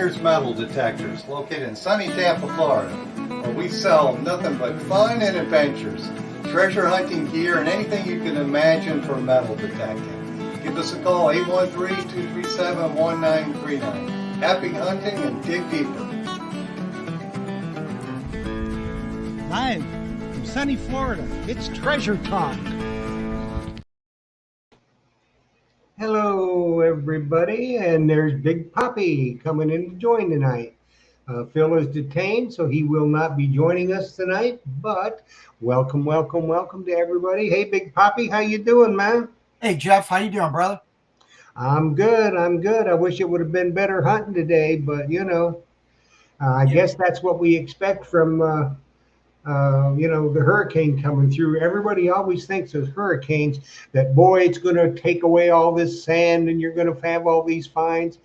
Pioneers Metal Detectors, located in sunny Tampa, Florida, where we sell nothing but fun and adventures, treasure hunting gear, and anything you can imagine for metal detecting. Give us a call, 813-237-1939. Happy hunting and dig deeper. Live from sunny Florida, it's Treasure Talk. Hello, everybody, and there's Big Poppy coming in to join tonight. Phil is detained, so he will not be joining us tonight, but welcome to everybody. Hey, Big Poppy, how you doing, man? Hey, Jeff, how you doing, brother? I'm good. I wish it would have been better hunting today, but, I guess that's what we expect from, the hurricane coming through. Everybody always thinks of hurricanes that, boy, it's going to take away all this sand and you're going to have all these finds.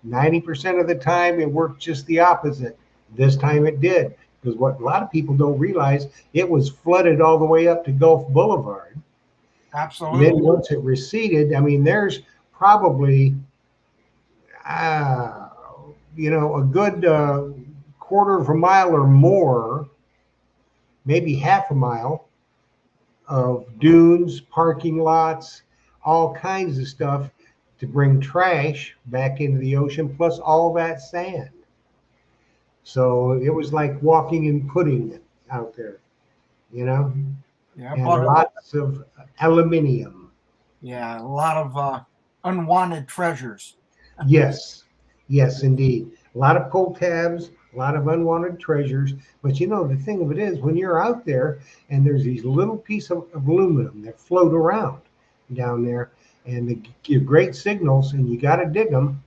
90% of the time, it worked just the opposite. This time it did, because what a lot of people don't realize, it was flooded all the way up to Gulf Boulevard. Absolutely. And then once it receded, I mean, there's probably, a good quarter of a mile or more, maybe half a mile of dunes, parking lots, all kinds of stuff to bring trash back into the ocean, plus all that sand. So it was like walking and putting it out there, Yeah, and lots of aluminium. Yeah, a lot of unwanted treasures. Yes, indeed. A lot of pull tabs, a lot of unwanted treasures. But the thing of it is, when you're out there and there's these little pieces of aluminum that float around down there, and they give great signals, and you got to dig them.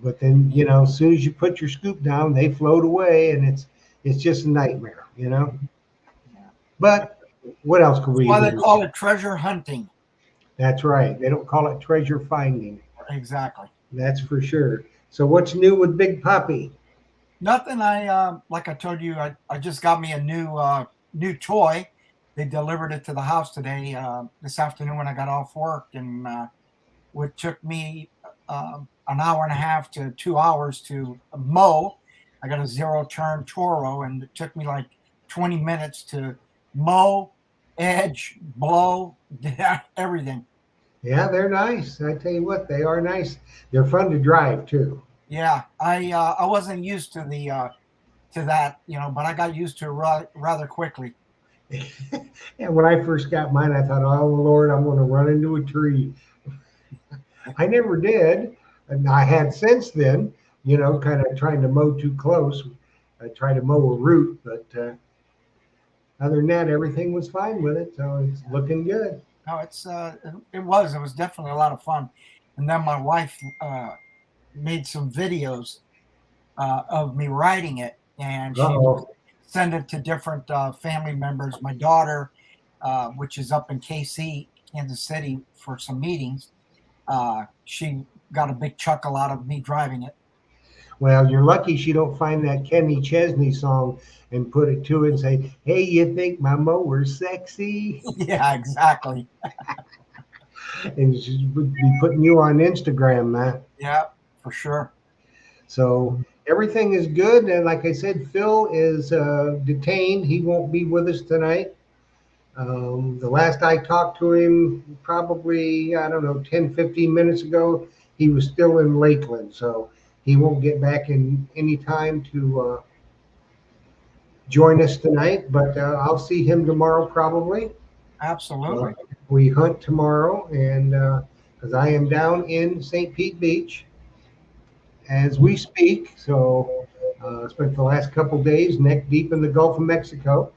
But then, as soon as you put your scoop down, they float away, and it's just a nightmare, Yeah. But what else could we do? That's why they call it treasure hunting. That's right. They don't call it treasure finding. Exactly. That's for sure. So what's new with Big Poppy? Nothing. Like I told you, I just got me a new toy. They delivered it to the house today, this afternoon when I got off work, and it took me an hour and a half to 2 hours to mow. I got a zero-turn Toro, and it took me like 20 minutes to mow, edge, blow, everything. Yeah, they're nice. I tell you what, they are nice. They're fun to drive too. Yeah, I wasn't used to that, but I got used to it rather quickly. And when I first got mine, I thought, oh Lord, I'm going to run into a tree. I never did. And I had since then, kind of trying to mow too close. I tried to mow a root, but other than that, everything was fine with it. So it's looking good. No, it was definitely a lot of fun. And then my wife made some videos of me riding it, and she sent it to different family members. My daughter, which is up in KC, Kansas City, for some meetings, she got a big chuckle out of me driving it. Well, you're lucky she don't find that Kenny Chesney song and put it to it and say, hey, you think my mower's sexy? Yeah, exactly. And she would be putting you on Instagram, man. Yeah, for sure. So everything is good. And like I said, Phil is detained. He won't be with us tonight. The last I talked to him, probably, 10, 15 minutes ago, he was still in Lakeland. So he won't get back in any time to join us tonight. But I'll see him tomorrow probably. Absolutely. We hunt tomorrow, and because I am down in St. Pete Beach as we speak. So spent the last couple days neck deep in the Gulf of Mexico.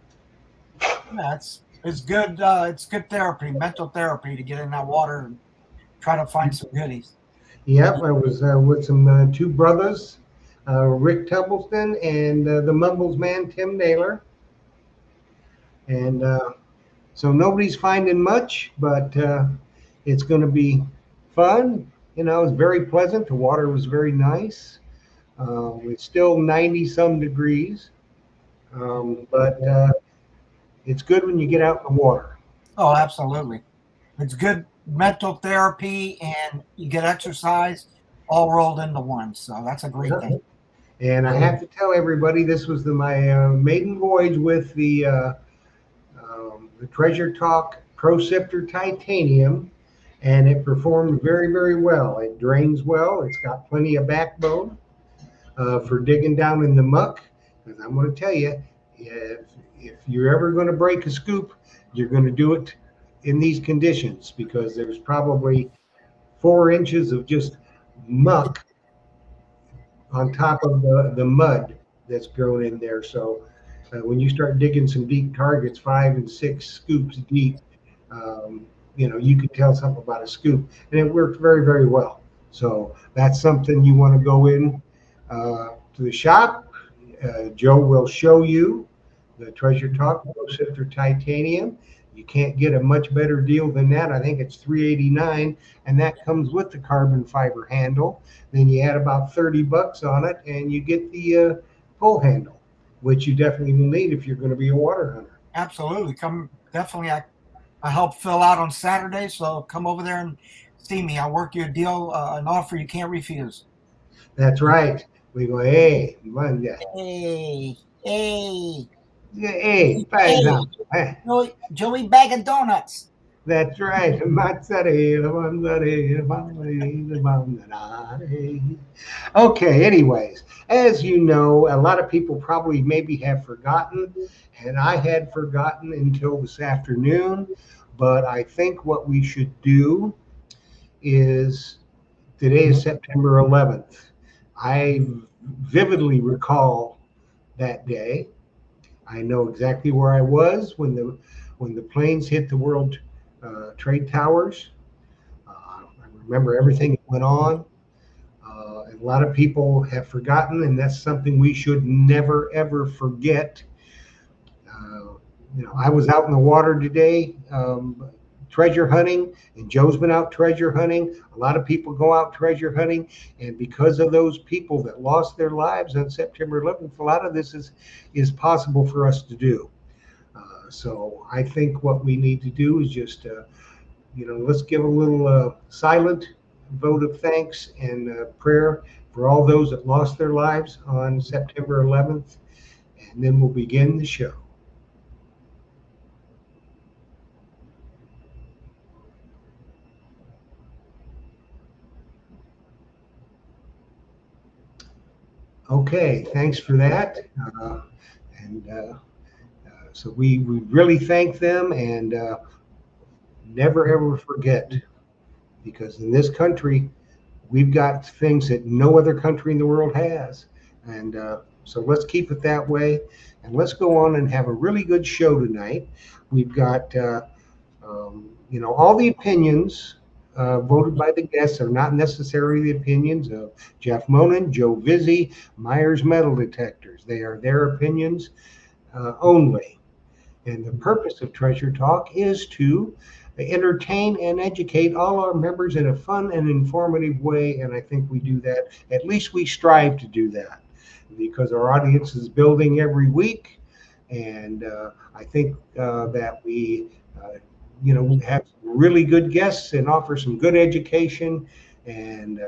Yeah, it's good. It's good therapy, mental therapy, to get in that water and try to find some goodies. Yep, I was with some two brothers, Rick Templeton and the Mumbles man, Tim Naylor. And so nobody's finding much, but it's going to be fun. It's very pleasant. The water was very nice. It's still 90 some degrees, but it's good when you get out in the water. Oh, absolutely. It's good mental therapy, and you get exercise all rolled into one. So that's a great thing. And I have to tell everybody this was my maiden voyage with the Treasure Talk Pro Sifter Titanium, and it performed very, very well. It drains well. It's got plenty of backbone for digging down in the muck. Because I'm going to tell you, if you're ever going to break a scoop, you're going to do it in these conditions, because there's probably 4 inches of just muck on top of the mud that's grown in there. So when you start digging some deep targets, 5 and 6 scoops deep, you can tell something about a scoop, and it worked very, very well. So that's something you want to go in to the shop. Joe will show you the Treasure Talk Pro Sifter Titanium. You can't get a much better deal than that. I think it's $389, and that comes with the carbon fiber handle. Then you add about $30 on it, and you get the pull handle, which you definitely will need if you're going to be a water hunter. Absolutely. Come, definitely. I help Phil out on Saturday, so come over there and see me. I'll work you a deal, an offer you can't refuse. That's right. We go, hey, Monday. Hey, Hey, Joey bag of donuts. That's right. Okay, anyways, as you know, a lot of people probably maybe have forgotten, and I had forgotten until this afternoon, but I think what we should do is, today is September 11th. I vividly recall that day. I know exactly where I was when the planes hit the World Trade Towers. I remember everything that went on. A lot of people have forgotten, and that's something we should never, ever forget. I was out in the water today treasure hunting, and Joe's been out treasure hunting. A lot of people go out treasure hunting, and because of those people that lost their lives on September 11th, a lot of this is possible for us to do. So I think what we need to do is just, let's give a little silent vote of thanks and prayer for all those that lost their lives on September 11th, and then we'll begin the show. Okay, thanks for that. So we really thank them, and never ever forget, because in this country, we've got things that no other country in the world has. And so let's keep it that way, and let's go on and have a really good show tonight. We've got, all the opinions voted by the guests are not necessarily the opinions of Jeff Monin, Joe Vizzi, Myers Metal Detectors. They are their opinions only. And the purpose of Treasure Talk is to entertain and educate all our members in a fun and informative way. And I think we do that. At least we strive to do that, because our audience is building every week. And I think that we have really good guests and offer some good education. And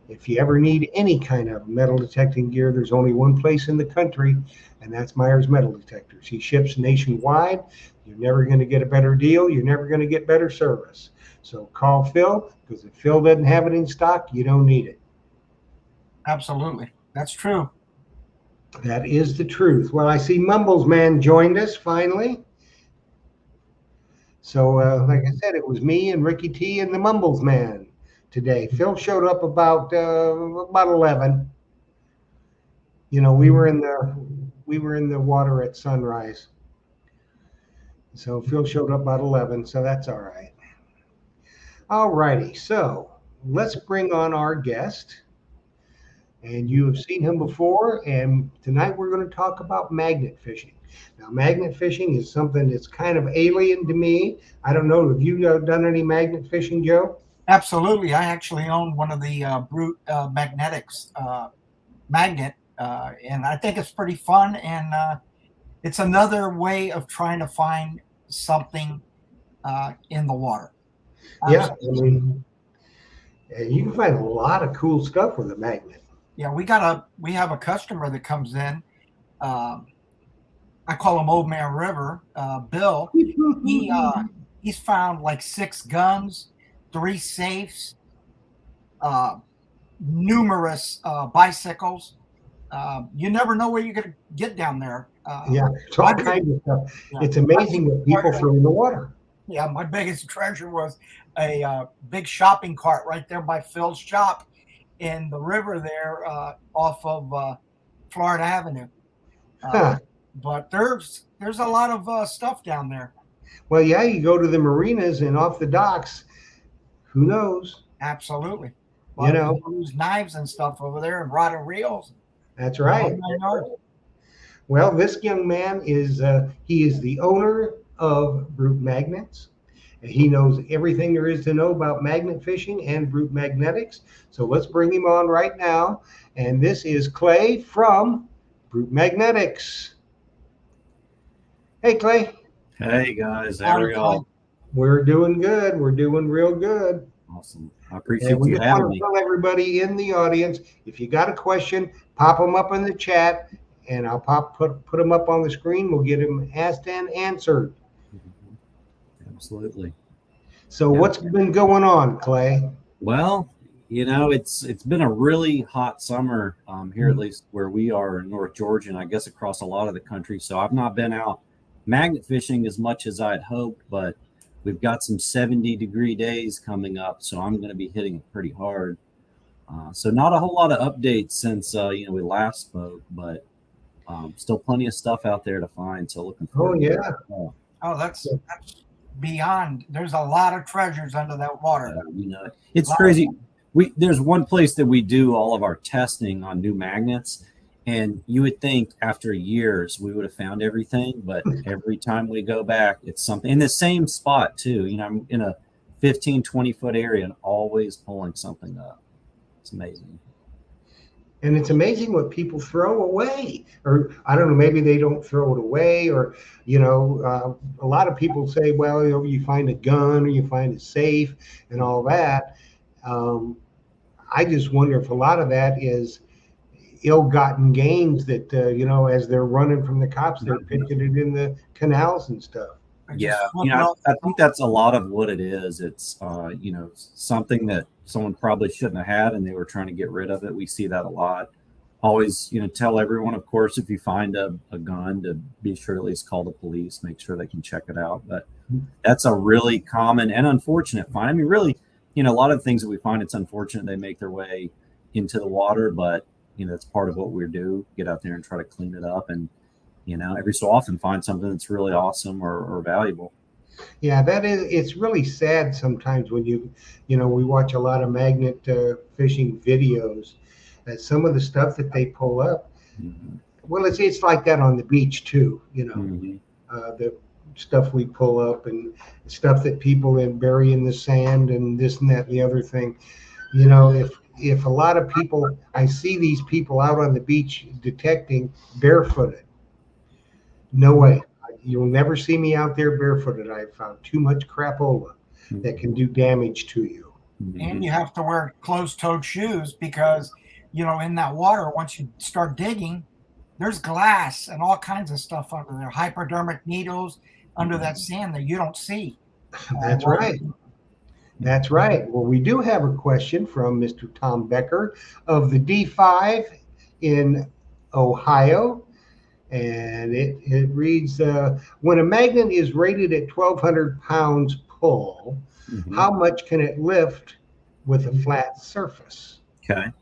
if you ever need any kind of metal detecting gear, there's only one place in the country, and that's Myers Metal Detectors. He ships nationwide. You're never going to get a better deal. You're never going to get better service. So call Phil, because if Phil doesn't have it in stock, you don't need it. Absolutely. That's true. That is the truth. Well, I see Mumbles Man joined us finally. So, like I said, it was me and Ricky T and the Mumbles Man today. Phil showed up about 11. We were in the water at sunrise. So Phil showed up about 11. So that's all right. All righty. So let's bring on our guest. And you have seen him before. And tonight we're going to talk about magnet fishing. Now, magnet fishing is something that's kind of alien to me. I don't know. Have you done any magnet fishing, Joe? Absolutely. I actually own one of the Brute Magnetics magnet, and I think it's pretty fun. And it's another way of trying to find something in the water. Yeah, I mean, you can find a lot of cool stuff with a magnet. Yeah, we have a customer that comes in. Um, I call him Old Man River. Bill. He he's found like 6 guns, 3 safes, uh, numerous bicycles. You never know where you're going to get down there. Yeah, it's all kinds of stuff. Yeah. It's amazing what people throw in the water. Yeah, my biggest treasure was a big shopping cart right there by Phil's shop in the river there off of Florida Avenue. Huh. But there's a lot of stuff down there. Well, yeah, you go to the marinas and off the docks. Who knows? Absolutely. You know, use knives and stuff over there and rod and reels. that's right. Well, this young man is he is the owner of Brute Magnets. He knows everything there is to know about magnet fishing and Brute Magnetics. So let's bring him on right now. And this is Clay from Brute Magnetics. Hey, Clay. Hey guys, how are y'all? We're doing good. We're doing real good. Awesome. I appreciate And we you just having want to me. tell everybody in the audience, if you got a question, pop them up in the chat, and I'll put them up on the screen. We'll get them asked and answered. Absolutely. So Yeah. what's been going on, Clay? Well, it's been a really hot summer here, at least where we are in North Georgia, and I guess across a lot of the country. So I've not been out magnet fishing as much as I'd hoped, but we've got some 70-degree days coming up, so I'm going to be hitting it pretty hard. So not a whole lot of updates since we last spoke, but still plenty of stuff out there to find. So looking forward. Oh, to yeah. it. Oh, that's beyond. There's a lot of treasures under that water. It's crazy. There's one place that we do all of our testing on new magnets, and you would think after years we would have found everything, but every time we go back, it's something in the same spot too. I'm in a 15-20 foot area and always pulling something up. It's amazing. And it's amazing what people throw away, or I don't know, maybe they don't throw it away, or a lot of people say, well, you find a gun or you find a safe and all that. I just wonder if a lot of that is ill-gotten gains that as they're running from the cops, they're pitching it in the canals and stuff. Yeah, I think that's a lot of what it is. It's something that someone probably shouldn't have had, and they were trying to get rid of it. We see that a lot. Always, tell everyone, of course, if you find a gun, to be sure to at least call the police, make sure they can check it out. But that's a really common and unfortunate find. I mean, really, a lot of things that we find, it's unfortunate they make their way into the water, but it's part of what we do. Get out there and try to clean it up, and every so often find something that's really awesome or valuable. Yeah, it's really sad sometimes when we watch a lot of magnet fishing videos, that some of the stuff that they pull up, well, it's like that on the beach too, the stuff we pull up and stuff that people then bury in the sand and this and that and the other thing. If a lot of people, I see these people out on the beach detecting barefooted. No way. You'll never see me out there barefooted. I've found too much crapola that can do damage to you. And you have to wear closed-toed shoes because, in that water, once you start digging, there's glass and all kinds of stuff under there, hypodermic needles under that sand that you don't see. That's right. That's right. Well, we do have a question from Mr. Tom Becker of the D5 in Ohio. And it reads, when a magnet is rated at 1,200 pounds pull, how much can it lift with a flat surface? Okay.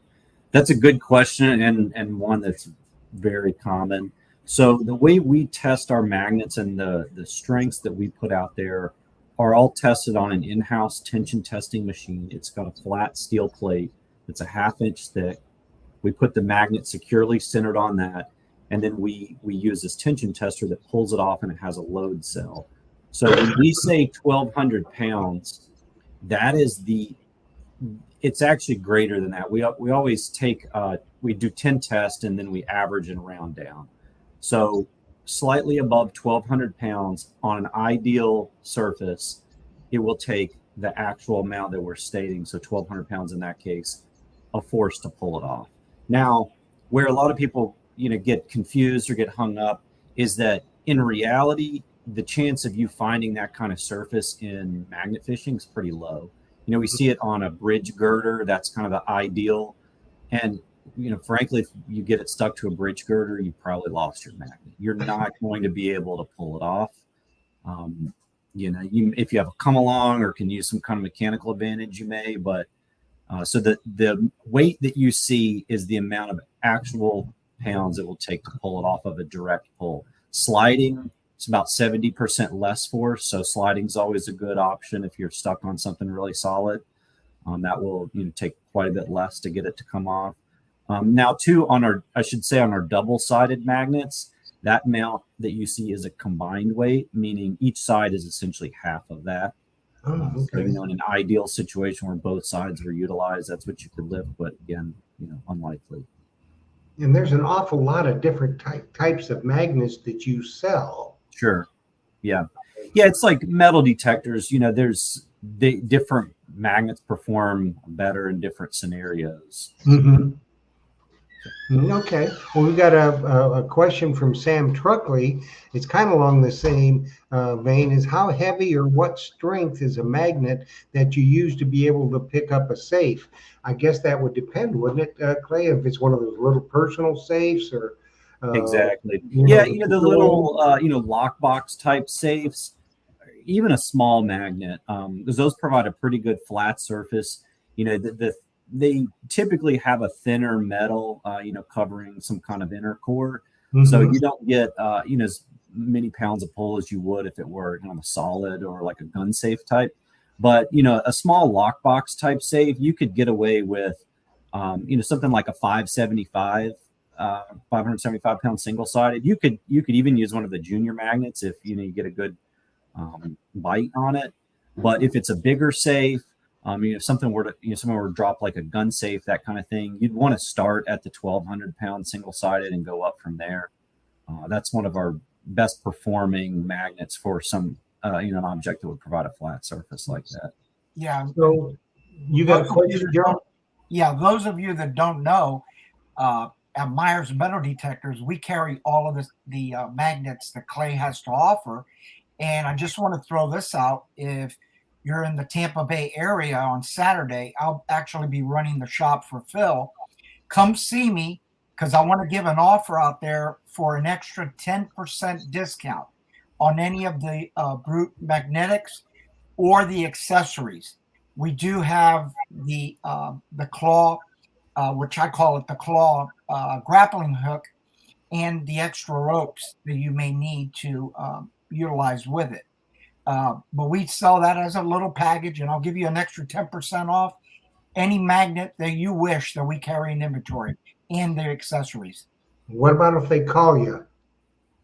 That's a good question, and one that's very common. So the way we test our magnets and the strengths that we put out there are all tested on an in-house tension testing machine. It's got a flat steel plate that's a 1/2 inch thick. We put the magnet securely centered on that, and then we use this tension tester that pulls it off, and it has a load cell. So when we say 1,200 pounds, that is it's actually greater than that. We always take, we do 10 tests, and then we average and round down. So slightly above 1,200 pounds on an ideal surface, it will take the actual amount that we're stating. So 1,200 pounds in that case, a force to pull it off. Now, where a lot of people, get confused or get hung up is that in reality, the chance of you finding that kind of surface in magnet fishing is pretty low. We see it on a bridge girder. That's kind of the ideal. And, frankly, if you get it stuck to a bridge girder, you probably lost your magnet. You're not going to be able to pull it off. If you have a come along or can use some kind of mechanical advantage, you may, but so the weight that you see is the amount of actual pounds it will take to pull it off of a direct pull. Sliding, it's about 70% less force. So sliding is always a good option if you're stuck on something really solid. That will take quite a bit less to get it to come off. Now, too, on our double-sided magnets, that amount that you see is a combined weight, meaning each side is essentially half of that. Oh, So, okay. in an ideal situation where both sides were utilized, that's what you could lift. But again, unlikely. And there's an awful lot of different types of magnets that you sell. Sure. Yeah. Yeah. It's like metal detectors. There's different magnets perform better in different scenarios. Mm-hmm. Okay. Well, we got a question from Sam Truckley. It's kind of along the same vein as how heavy or what strength is a magnet that you use to be able to pick up a safe? I guess that would depend, wouldn't it, Clay? If it's one of those little personal safes or Exactly. you know, Yeah. the The little, lockbox type safes, even a small magnet, because those provide a pretty good flat surface. They typically have a thinner metal, covering some kind of inner core. So Mhm. you don't get, as many pounds of pull as you would if it were a solid or like a gun safe type. But, a small lockbox type safe, you could get away with, something like a 575 pound single sided. You could even use one of the junior magnets if, you get a good bite on it. But if it's a bigger safe, if something were to, someone were to drop like a gun safe, that kind of thing, you'd want to start at the 1,200 pound single sided and go up from there. That's one of our best performing magnets for some, an object that would provide a flat surface like that. Yeah. So you got a question, Joe? Yeah, those of you that don't know, at Myers Metal Detectors, we carry all of the magnets that Clay has to offer. And I just want to throw this out. If you're in the Tampa Bay area on Saturday, I'll actually be running the shop for Phil. Come see me because I want to give an offer out there for an extra 10% discount on any of the Brute magnetics or the accessories. We do have the claw, which I call it the claw grappling hook, and the extra ropes that you may need to utilize with it. But we sell that as a little package, and I'll give you an extra 10% off any magnet that you wish that we carry in inventory and their accessories. What about if they call you?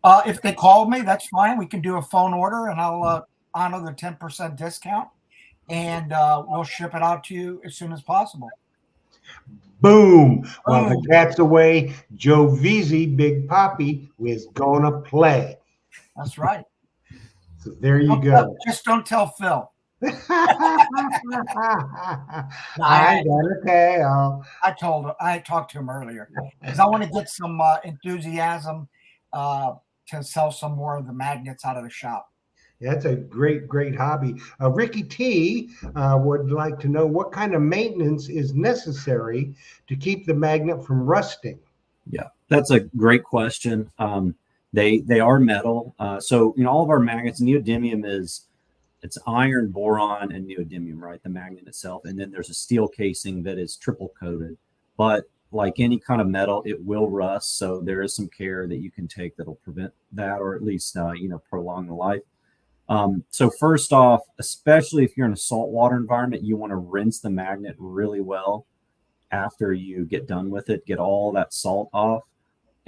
If they call me, that's fine. We can do a phone order, and I'll honor the 10% discount, and we'll ship it out to you as soon as possible. Boom. While the Boom. cat's away, Joe Veazey, Big Poppy, is going to play. That's right. So there you go. Just don't tell Phil. I gotta tell. I told him. I talked to him earlier because I want to get some enthusiasm to sell some more of the magnets out of the shop. That's a great hobby. Ricky T would like to know what kind of maintenance is necessary to keep the magnet from rusting. Yeah, that's a great question. They are metal. So, all of our magnets, neodymium it's iron, boron, and neodymium, right? The magnet itself. And then there's a steel casing that is triple coated. But like any kind of metal, it will rust. So there is some care that you can take that'll prevent that, or at least, prolong the life. So first off, especially if you're in a saltwater environment, you want to rinse the magnet really well after you get done with it, get all that salt off.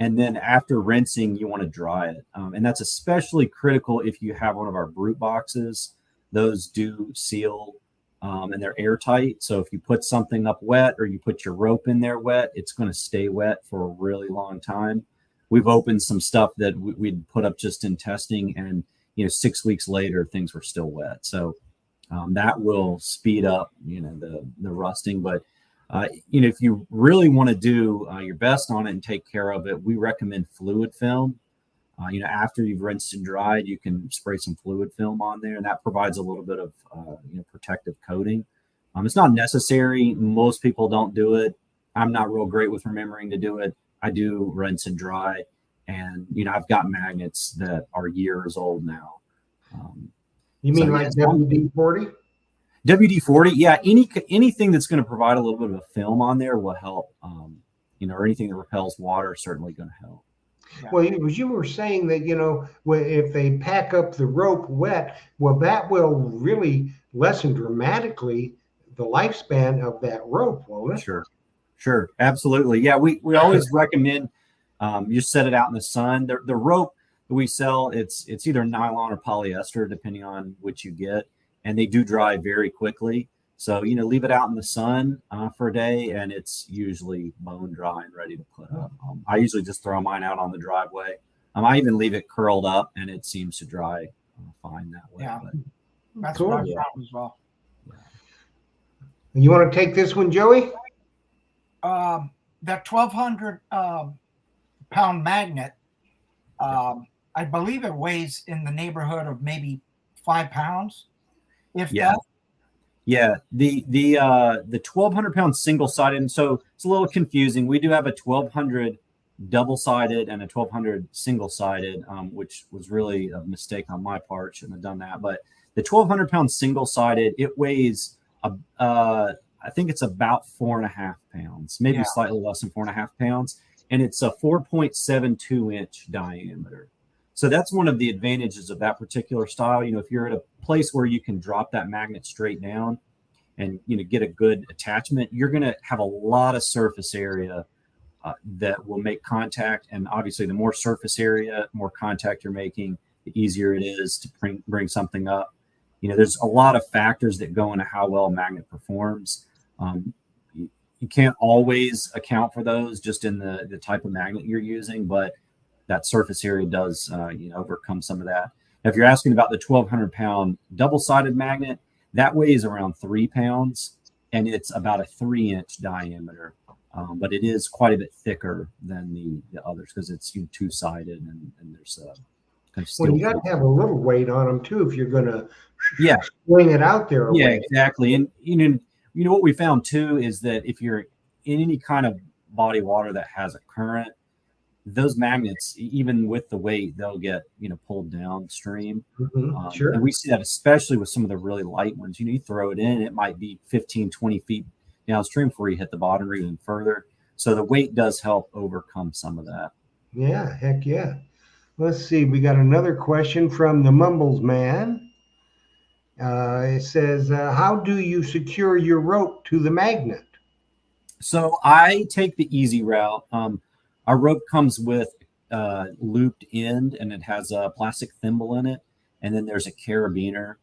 And then after rinsing, you want to dry it. And that's especially critical if you have one of our Brute boxes. Those do seal and they're airtight. So if you put something up wet or you put your rope in there wet, it's going to stay wet for a really long time. We've opened some stuff that we'd put up just in testing, and 6 weeks later, things were still wet. So that will speed up, the rusting. But If you really want to do your best on it and take care of it, we recommend fluid film. After you've rinsed and dried, you can spray some fluid film on there, and that provides a little bit of protective coating. It's not necessary. Most people don't do it. I'm not real great with remembering to do it. I do rinse and dry, and I've got magnets that are years old now. You mean like WD-40? WD-40, yeah. Anything that's going to provide a little bit of a film on there will help. Or anything that repels water is certainly going to help. Yeah. Well, you were saying that, if they pack up the rope wet, well, that will really lessen dramatically the lifespan of that rope, won't it? Sure. Absolutely. Yeah, we always recommend you set it out in the sun. The rope that we sell, it's either nylon or polyester, depending on which you get, and they do dry very quickly. So, leave it out in the sun for a day, and it's usually bone dry and ready to put up. I usually just throw mine out on the driveway. I even leave it curled up, and it seems to dry fine that way. Yeah, that's cool. what I found as well. You want to take this one, Joey? That 1,200 pound magnet, I believe it weighs in the neighborhood of maybe 5 pounds, if that. Yeah, the 1,200 pound single sided. So it's a little confusing. We do have a 1,200 double sided and a 1,200 single sided, which was really a mistake on my part. Shouldn't have done that. But the 1,200 pound single sided, it weighs I think it's about 4.5 pounds, maybe slightly less than 4.5 pounds, and it's a 4.72 inch diameter. So that's one of the advantages of that particular style. If you're at a place where you can drop that magnet straight down and get a good attachment, you're going to have a lot of surface area that will make contact. And obviously, the more surface area, more contact you're making, the easier it is to bring something up. There's a lot of factors that go into how well a magnet performs. You can't always account for those just in the type of magnet you're using, but that surface area does overcome some of that. Now, if you're asking about the 1,200 pound double-sided magnet, that weighs around 3 pounds, and it's about a 3-inch diameter. But it is quite a bit thicker than the others because it's two-sided and there's kind of steel. Well, you got to have a little weight on them too if you're going to swing it out there. Yeah, exactly. And what we found too is that if you're in any kind of body of water that has a current, those magnets, even with the weight, they'll get pulled downstream. Sure. And we see that especially with some of the really light ones. You throw it in, it might be 15, 20 feet downstream before you hit the bottom or even further. So the weight does help overcome some of that. Yeah, heck yeah. Let's see. We got another question from the Mumbles Man. It says, how do you secure your rope to the magnet? So I take the easy route. Our rope comes with looped end, and it has a plastic thimble in it, and then there's a carabiner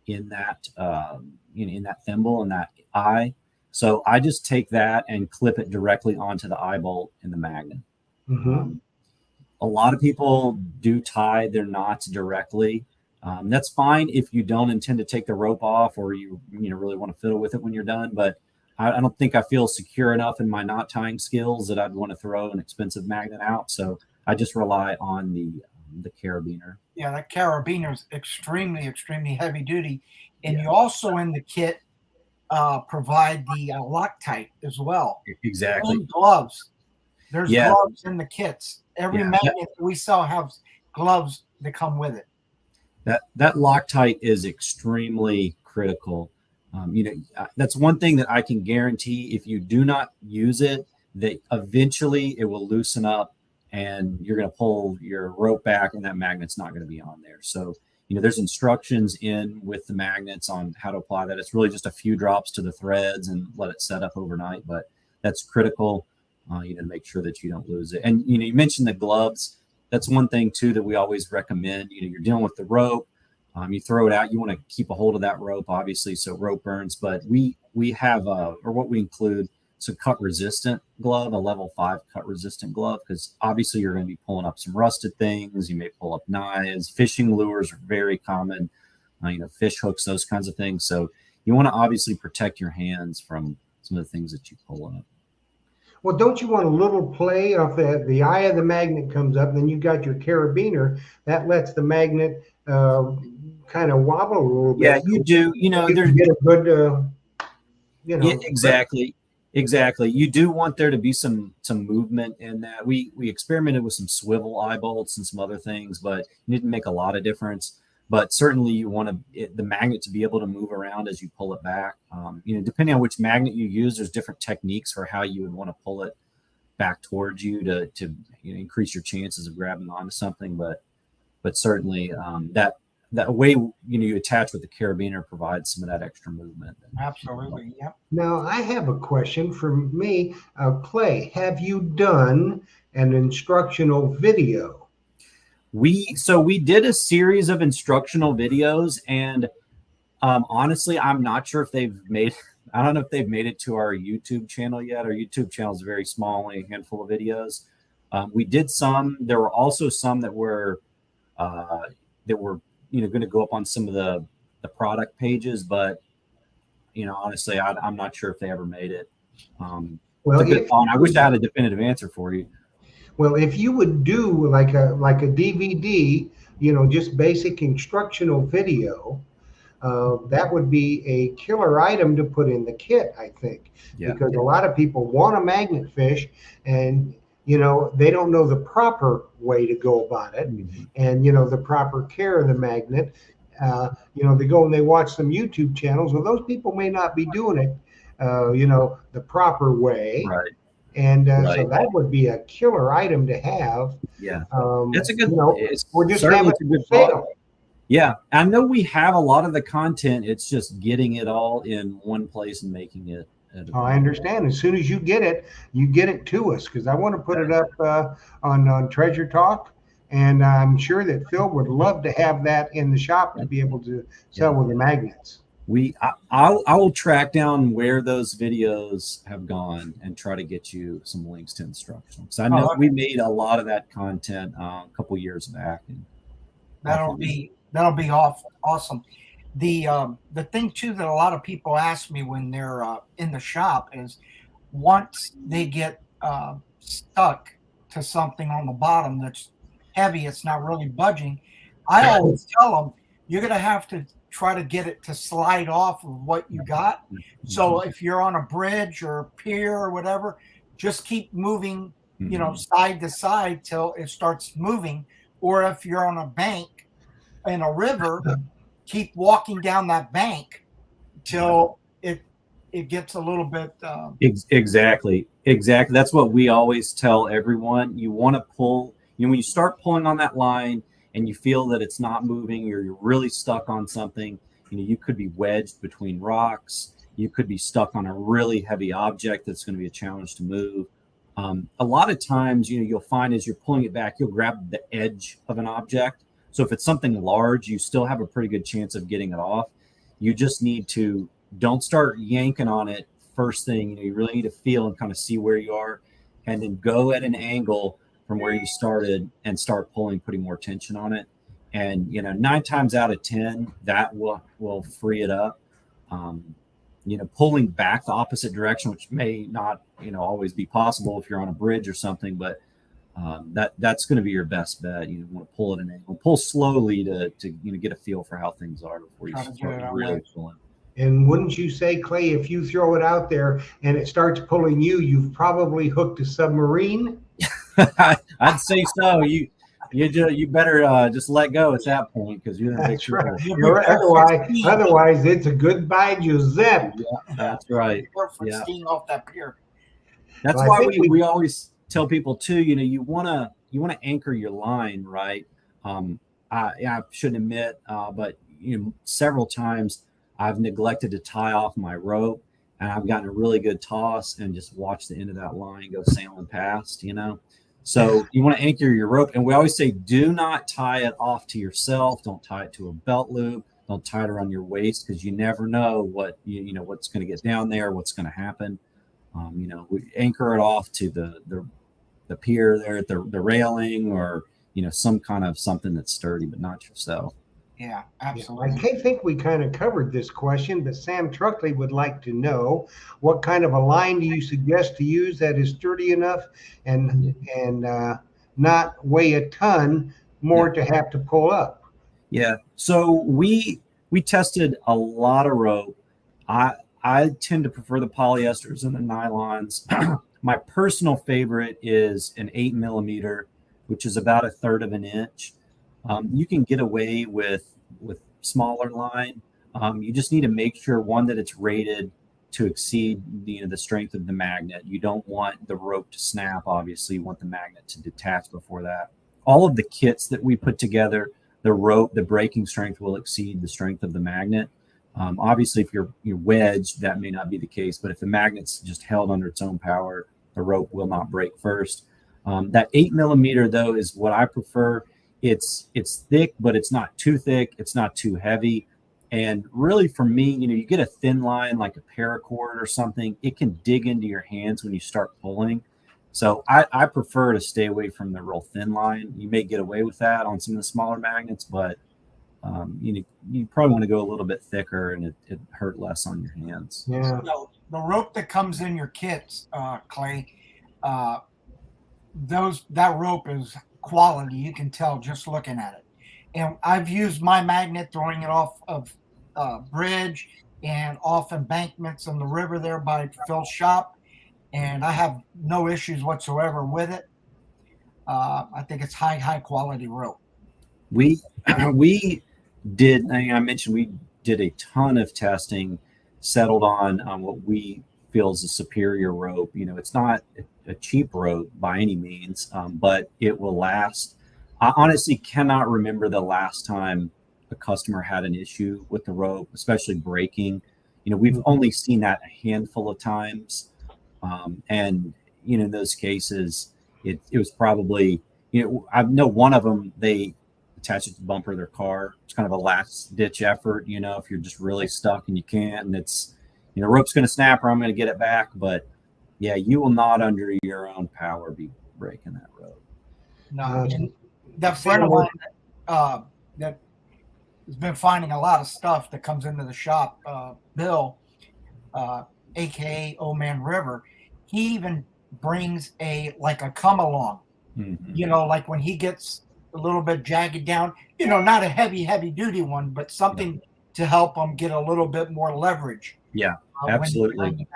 in that in that thimble and that eye. So I just take that and clip it directly onto the eye bolt in the magnet. A lot of people do tie their knots directly. That's fine if you don't intend to take the rope off or you really want to fiddle with it when you're done, but I don't think I feel secure enough in my knot tying skills that I'd want to throw an expensive magnet out. So I just rely on the carabiner. Yeah, that carabiner is extremely, extremely heavy duty. And you also in the kit provide the Loctite as well. Exactly. And gloves. There's gloves in the kits. Every magnet that we sell has gloves that come with it. That Loctite is extremely critical. That's one thing that I can guarantee. If you do not use it, that eventually it will loosen up and you're going to pull your rope back and that magnet's not going to be on there. So, there's instructions in with the magnets on how to apply that. It's really just a few drops to the threads and let it set up overnight, but that's critical, to make sure that you don't lose it. And, you mentioned the gloves. That's one thing too that we always recommend. You're dealing with the rope. You throw it out. You want to keep a hold of that rope, obviously, so rope burns. But we have what we include. It's a cut resistant glove, a level 5 cut resistant glove, because obviously you're going to be pulling up some rusted things. You may pull up knives. Fishing lures are very common. Fish hooks, those kinds of things. So you want to obviously protect your hands from some of the things that you pull up. Well, don't you want a little play off the eye of the magnet comes up, and then you got your carabiner that lets the magnet kind of wobble a little bit. Yeah, you do. You know, You there's can get a good, yeah, exactly. You do want there to be some movement in that. We experimented with some swivel eye bolts and some other things, but it didn't make a lot of difference. But certainly, you want the magnet to be able to move around as you pull it back. You know, depending on which magnet you use, there's different techniques for how you would want to pull it back towards you to you know, increase your chances of grabbing onto something. But certainly, that way, you know, you attach with the carabiner provides some of that extra movement. Absolutely. Yep. Now, I have a question for me. Clay, have you done an instructional video? We did a series of instructional videos, and honestly, I'm not sure if I don't know if they've made it to our YouTube channel yet. Our YouTube channel is very small, only a handful of videos. We did some. There were also some that were you know, going to go up on some of the product pages, but you know, honestly, I'm not sure if they ever made it. Well, I wish I had a definitive answer for you. Well, if you would do like a DVD, you know, just basic instructional video, that would be a killer item to put in the kit, I think, because a lot of people want a magnet fish, and you know, they don't know the proper way to go about it, and you know, the proper care of the magnet. You know, they go and they watch some YouTube channels. Well, those people may not be doing it, you know, the proper way. Right. And so that would be a killer item to have. Yeah, that's a good. You know, we're just having a good sale. Yeah, I know we have a lot of the content. It's just getting it all in one place and making it. I understand. As soon as you get it to us, because I want to put it up on Treasure Talk, and I'm sure that Phil would love to have that in the shop to be able to sell with the magnets. I will track down where those videos have gone and try to get you some links to instructional. So I know we made a lot of that content a couple years back. And that'll be awesome. The thing too that a lot of people ask me when they're in the shop is, once they get stuck to something on the bottom that's heavy, it's not really budging. I always tell them, you're going to have to try to get it to slide off of what you got. So if you're on a bridge or a pier or whatever, just keep moving, you know, side to side till it starts moving. Or if you're on a bank in a river, keep walking down that bank till it gets a little bit. Exactly. That's what we always tell everyone. You want to pull, you know, when you start pulling on that line and you feel that it's not moving, or you're really stuck on something, you know, you could be wedged between rocks. You could be stuck on a really heavy object that's going to be a challenge to move. A lot of times, you know, you'll find as you're pulling it back, you'll grab the edge of an object. So if it's something large, you still have a pretty good chance of getting it off. You just need to, don't start yanking on it first thing. You know, you really need to feel and kind of see where you are, and then go at an angle from where you started and start pulling, putting more tension on it. And, you know, 9 times out of 10, that will free it up. You know, pulling back the opposite direction, which may not, you know, always be possible if you're on a bridge or something, but that's going to be your best bet. You want to pull at an angle, pull slowly to you know, get a feel for how things are before you start really pulling. And wouldn't you say, Clay, if you throw it out there and it starts pulling you, you've probably hooked a submarine? I'd say so. You better just let go at that point, because you're in a big trouble. Otherwise, it's a goodbye, Giuseppe. Yeah, that's right. Steam off that pier. That's why we always tell people too. You know, you want to anchor your line, right? I shouldn't admit, but you know, several times I've neglected to tie off my rope, and I've gotten a really good toss and just watch the end of that line go sailing past. You know. So you want to anchor your rope, and we always say, do not tie it off to yourself. Don't tie it to a belt loop. Don't tie it around your waist, because you never know what you know what's going to get down there, what's going to happen. You know, we anchor it off to the pier there at the railing, or you know, some kind of something that's sturdy, but not yourself. Yeah, I absolutely. think we kind of covered this question, but Sam Truckley would like to know what kind of a line do you suggest to use that is sturdy enough and not weigh a ton Yeah. more to have to pull up. Yeah. So we tested a lot of rope. I I tend to prefer the polyesters and the nylons. My personal favorite is an 8 millimeter, which is about a third of an inch. You can get away with smaller line. You just need to make sure one that it's rated to exceed the strength of the magnet. You don't want the rope to snap. Obviously, you want the magnet to detach before that. All of the kits that we put together, the rope, the breaking strength will exceed the strength of the magnet. Obviously, if you're wedged, that may not be the case. But if the magnet's just held under its own power, the rope will not break first. That 8 millimeter though is what I prefer. It's thick, but it's not too thick. It's not too heavy. And really, for me, you get a thin line like a paracord or something. It can dig into your hands when you start pulling. So I prefer to stay away from the real thin line. You may get away with that on some of the smaller magnets, but you probably want to go a little bit thicker, and it hurt less on your hands. Yeah. So the rope that comes in your kits, Clay, uh, that rope is quality. You can tell just looking at it. And I've used my magnet throwing it off of bridge and off embankments in the river there by Phil's shop, and I have no issues whatsoever with it. I think it's high quality rope. We we did. I mentioned we did a ton of testing, settled on what we feel is a superior rope. It's not a cheap rope by any means, but it will last. I honestly cannot remember the last time a customer had an issue with the rope, especially breaking. We've only seen that a handful of times, and in those cases, it was probably I know one of them they attach it to the bumper of their car. It's kind of a last ditch effort, if you're just really stuck and you can't, and it's rope's going to snap or I'm going to get it back. But yeah, you will not under your own power be breaking that rope. No, that friend of mine that has been finding a lot of stuff that comes into the shop, Bill, aka Old Man River, he even brings a come along. Mm-hmm. Like when he gets a little bit jagged down, not a heavy duty one, but something to help him get a little bit more leverage. Yeah, absolutely.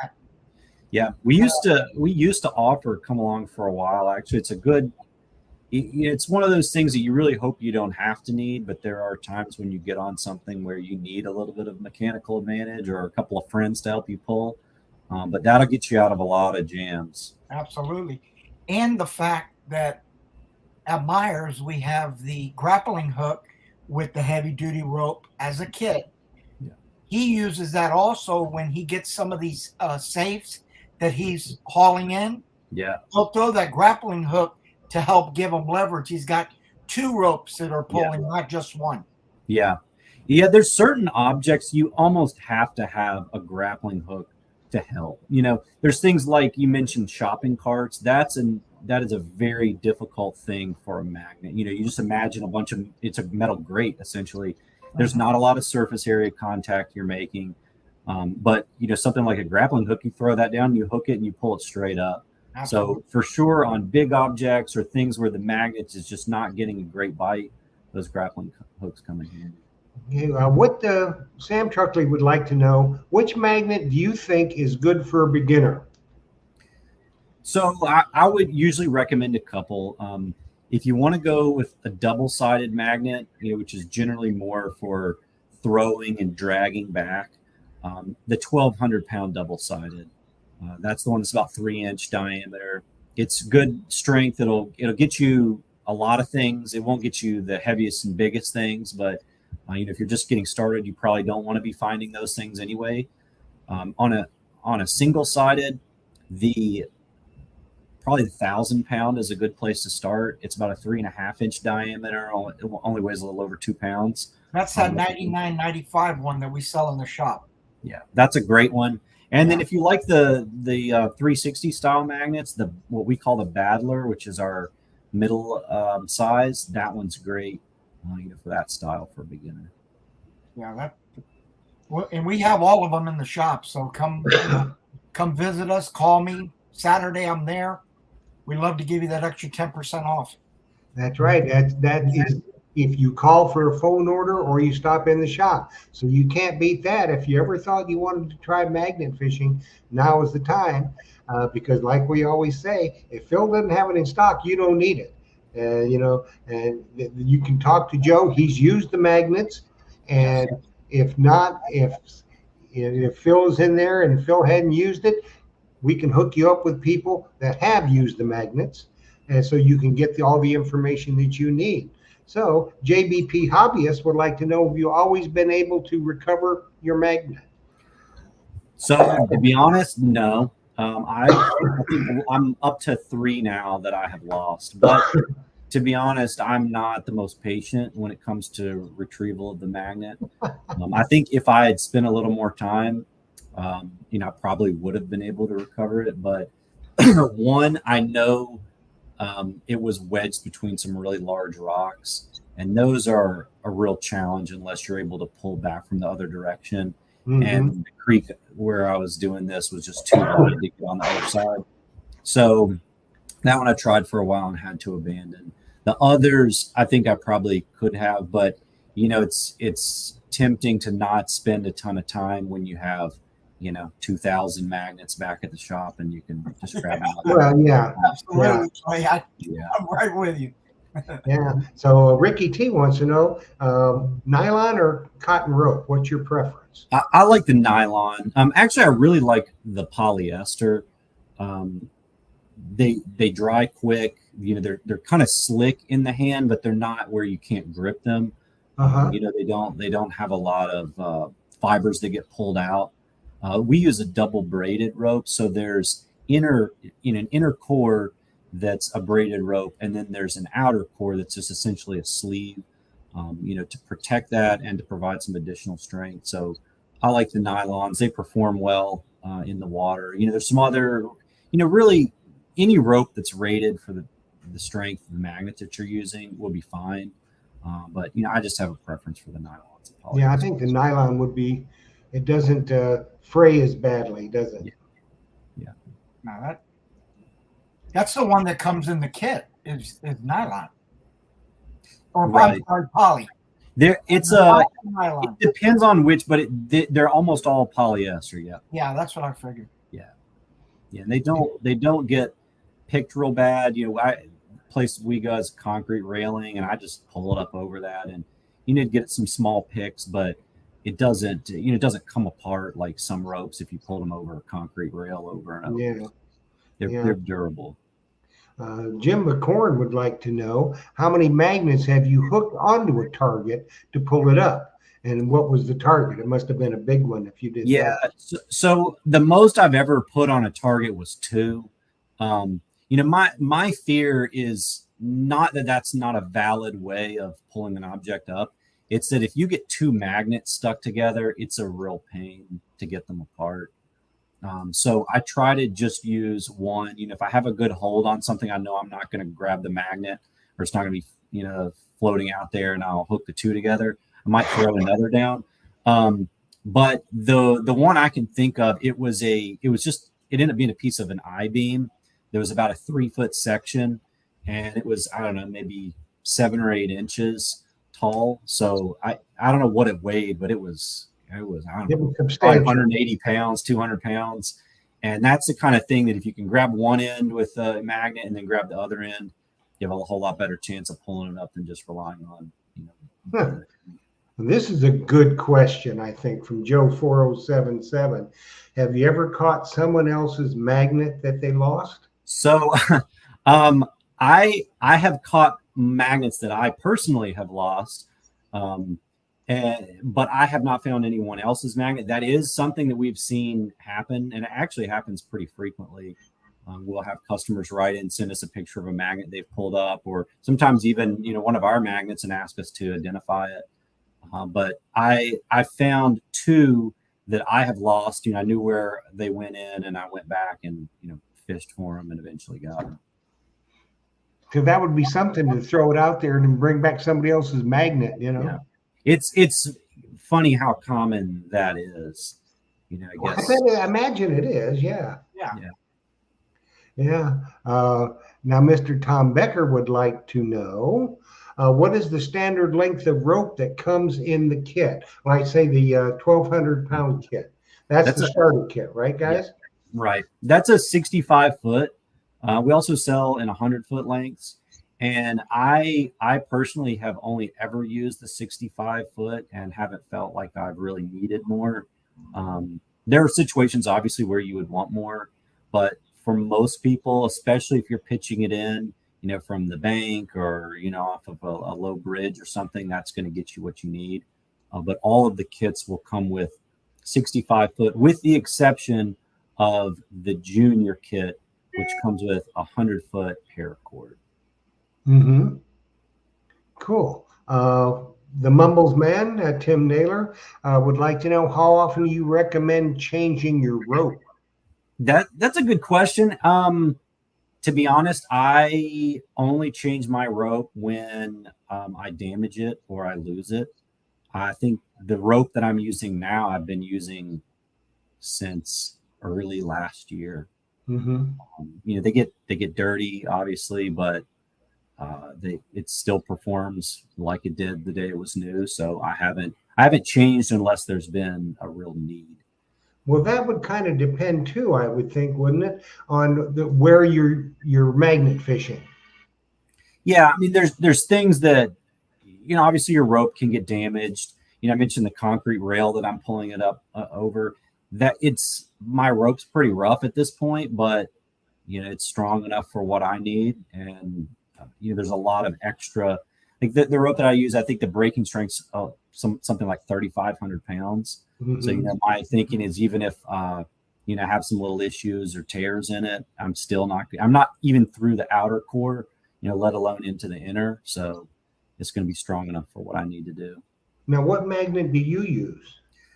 Yeah, we used to offer come along for a while. Actually, it's one of those things that you really hope you don't have to need, but there are times when you get on something where you need a little bit of mechanical advantage or a couple of friends to help you pull. But that'll get you out of a lot of jams. Absolutely. And the fact that at Myers, we have the grappling hook with the heavy duty rope as a kit. Yeah. He uses that also when he gets some of these safes that he's hauling in. Yeah. He'll throw that grappling hook to help give him leverage. He's got two ropes that are pulling, not just one. Yeah. Yeah. There's certain objects you almost have to have a grappling hook to help. There's things like you mentioned shopping carts. That is a very difficult thing for a magnet. You just imagine it's a metal grate essentially. There's not a lot of surface area contact you're making. But something like a grappling hook, you throw that down, you hook it and you pull it straight up. Absolutely. So for sure on big objects or things where the magnet is just not getting a great bite, those grappling hooks come in handy. What Sam Truckley would like to know, which magnet do you think is good for a beginner? So I would usually recommend a couple. If you want to go with a double-sided magnet, which is generally more for throwing and dragging back, the 1,200-pound double-sided. That's the one that's about 3-inch diameter. It's good strength. It'll get you a lot of things. It won't get you the heaviest and biggest things, but if you're just getting started, you probably don't want to be finding those things anyway. On a single-sided, probably the 1,000-pound is a good place to start. It's about a 3.5-inch diameter. It only weighs a little over 2 pounds. That's that 99.95 one that we sell in the shop. Yeah, that's a great one. And then if you like the 360 style magnets, what we call the Badler, which is our middle size, that one's great for that style for a beginner. Yeah, well, and we have all of them in the shop. So come, come visit us. Call me Saturday. I'm there. We love to give you that extra 10% off. That's right. That is if you call for a phone order or you stop in the shop. So you can't beat that. If you ever thought you wanted to try magnet fishing, now is the time. Because like we always say, if Phil doesn't have it in stock, you don't need it. And you can talk to Joe. He's used the magnets, and if not, if Phil's in there and Phil hadn't used it, we can hook you up with people that have used the magnets, and so you can get all the information that you need. So JBP Hobbyist would like to know, have you always been able to recover your magnet? So to be honest, no. I think I'm up to 3 now that I have lost. But to be honest, I'm not the most patient when it comes to retrieval of the magnet. I think if I had spent a little more time, I probably would have been able to recover it. But one, I know it was wedged between some really large rocks, and those are a real challenge unless you're able to pull back from the other direction. Mm-hmm. And the creek where I was doing this was just too hard to get on the other side. So that one I tried for a while and had to abandon. The others, I think I probably could have, but it's tempting to not spend a ton of time when you have 2,000 magnets back at the shop and you can just grab them. Well, yeah, Absolutely. Yeah. I'm right with you. yeah. So Ricky T wants to know, nylon or cotton rope? What's your preference? I like the nylon. Actually, I really like the polyester. They dry quick. They're kind of slick in the hand, but they're not where you can't grip them. Uh-huh. They don't have a lot of fibers that get pulled out. We use a double braided rope, so there's an inner core that's a braided rope, and then there's an outer core that's just essentially a sleeve, to protect that and to provide some additional strength. So I like the nylons; they perform well in the water. There's some other, really any rope that's rated for the strength of the magnet that you're using will be fine. But I just have a preference for the nylons. Yeah, I think the nylon would be. It doesn't fray as badly, does it? Yeah. No, that's the one that comes in the kit is nylon. Or Right. Poly. It Nylon. depends on which, but they're almost all polyester. Yeah. Yeah, that's what I figured. Yeah, and they don't get picked real bad. Place we go is concrete railing, and I just pull it up over that, and you need to get some small picks, but it doesn't come apart like some ropes if you pull them over a concrete rail over and over. Yeah. They're durable. Jim McCorn would like to know, how many magnets have you hooked onto a target to pull it up? And what was the target? It must have been a big one if you did that. So the most I've ever put on a target was 2. My fear is not that that's not a valid way of pulling an object up. It's that if you get 2 magnets stuck together, it's a real pain to get them apart. So I try to just use one. If I have a good hold on something, I know I'm not going to grab the magnet, or it's not going to be, floating out there, and I'll hook the 2 together. I might throw another down. But the one I can think of, it ended up being a piece of an I-beam. There was about a 3-foot section, and it was, I don't know, maybe 7 or 8 inches tall. So I don't know what it weighed, but it was I don't know, 180 pounds, 200 pounds. And that's the kind of thing that if you can grab one end with a magnet and then grab the other end, you have a whole lot better chance of pulling it up than just relying on, This is a good question, I think, from Joe 4077. Have you ever caught someone else's magnet that they lost? So I have caught magnets that I personally have lost. But I have not found anyone else's magnet. That is something that we've seen happen, and it actually happens pretty frequently. We'll have customers write in, send us a picture of a magnet they've pulled up, or sometimes even one of our magnets, and ask us to identify it. But I found 2 that I have lost. I knew where they went in, and I went back and fished for them and eventually got them. So that would be something to throw it out there and then bring back somebody else's magnet. Yeah. It's funny how common that is. I Well, guess. I imagine it is. Yeah. Yeah. Yeah. Now, Mr. Tom Becker would like to know what is the standard length of rope that comes in the kit? Like, say, the 1,200-pound kit. That's the starter kit, right, guys? Right. That's a 65 foot. We also sell in 100-foot lengths. And I personally have only ever used the 65 foot and haven't felt like I've really needed more. There are situations, obviously, where you would want more, but for most people, especially if you're pitching it in, from the bank or, off of a low bridge or something, that's going to get you what you need. But all of the kits will come with 65 foot, with the exception of the junior kit, which comes with 100-foot paracord. Mm-hmm. Cool. The Mumbles man, Tim Naylor, would like to know how often you recommend changing your rope. That's a good question. To be honest, I only change my rope when I damage it or I lose it. I think the rope that I'm using now, I've been using since early last year. Mm-hmm. They get dirty, obviously, but it still performs like it did the day it was new. So I haven't changed unless there's been a real need. Well, that would kind of depend too, I would think, wouldn't it, on where you're magnet fishing? Yeah, I mean, there's things that, obviously your rope can get damaged. I mentioned the concrete rail that I'm pulling it up over. That my rope's pretty rough at this point, but it's strong enough for what I need. And there's a lot of extra. Like the rope that I use, I think the breaking strength's something like 3,500 pounds. Mm-hmm. So my thinking is, even if I have some little issues or tears in it, I'm not even through the outer core, let alone into the inner. So it's going to be strong enough for what I need to do. Now, what magnet do you use?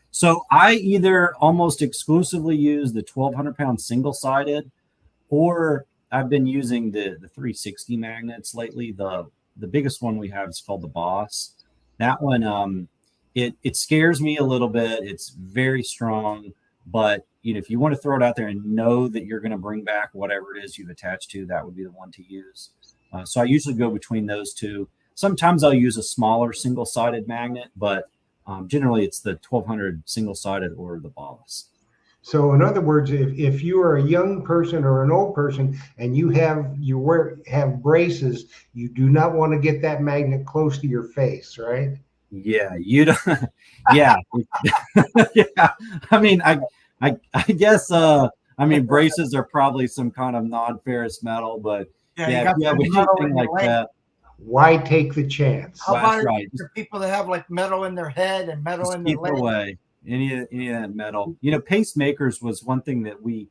So I either almost exclusively use the 1,200-pound single-sided, or I've been using the 360 magnets lately. The biggest one we have is called the Boss. That one, it scares me a little bit. It's very strong, but if you want to throw it out there and know that you're going to bring back whatever it is you've attached to, that would be the one to use. So I usually go between those two. Sometimes I'll use a smaller single-sided magnet, but generally it's the 1,200 single-sided or the Boss. So in other words, if you are a young person or an old person and you have braces, you do not want to get that magnet close to your face, right? Yeah, you don't. Yeah, yeah. I mean, I guess. I mean, braces are probably some kind of non-ferrous metal, but yeah, with anything like that. Why take the chance? How about right. for people that have like metal in their head and metal Just in their keep leg? away any of that metal. Pacemakers was one thing that we,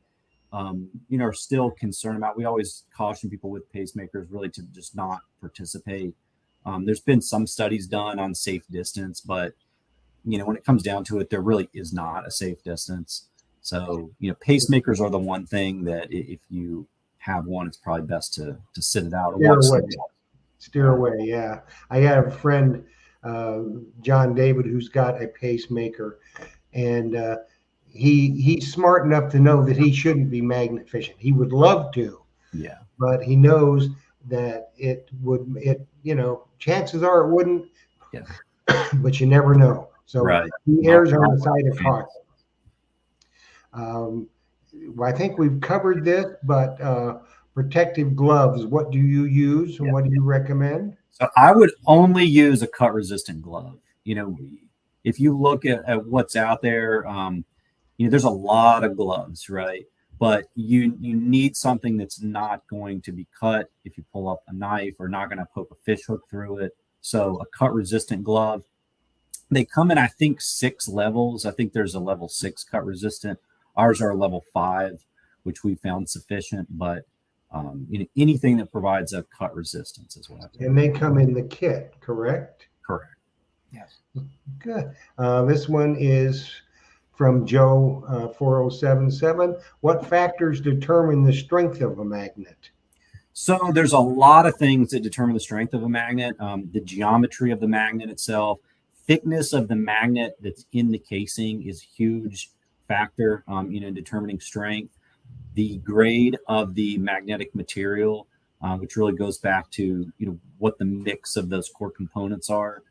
are still concerned about. We always caution people with pacemakers really to just not participate. There's been some studies done on safe distance, but when it comes down to it, there really is not a safe distance. So pacemakers are the one thing that if you have one, it's probably best to sit it out. Steer away. Yeah, I got a friend, John David, who's got a pacemaker, and he's smart enough to know that he shouldn't be magnet fishing. He would love to, yeah, but he knows that chances are it wouldn't. Yeah. But you never know. So right. He errs on the side of caution. I think we've covered this, but protective gloves, what do you use and what do you recommend? So I would only use a cut resistant glove. If you look at what's out there, there's a lot of gloves, right? But you need something that's not going to be cut if you pull up a knife, or not going to poke a fish hook through it. So a cut resistant glove. They come in, I think, 6 levels. I think there's a level 6 cut resistant. Ours are a level 5, which we found sufficient. But anything that provides a cut resistance is what I think. And they come in the kit, correct? Correct. Yes. Good. This one is from Joe 4077. What factors determine the strength of a magnet? So there's a lot of things that determine the strength of a magnet. The geometry of the magnet itself, thickness of the magnet that's in the casing is a huge factor, in determining strength. The grade of the magnetic material, which really goes back to what the mix of those core components are.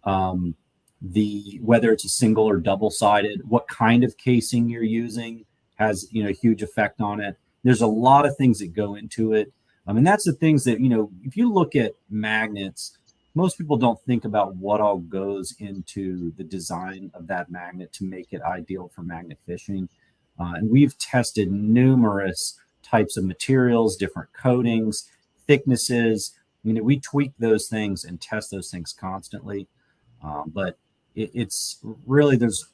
Whether it's a single or double-sided, what kind of casing you're using has a huge effect on it. There's a lot of things that go into it. And that's the things that if you look at magnets, most people don't think about what all goes into the design of that magnet to make it ideal for magnet fishing. And we've tested numerous types of materials, different coatings, thicknesses. We tweak those things and test those things constantly. But it's really, there's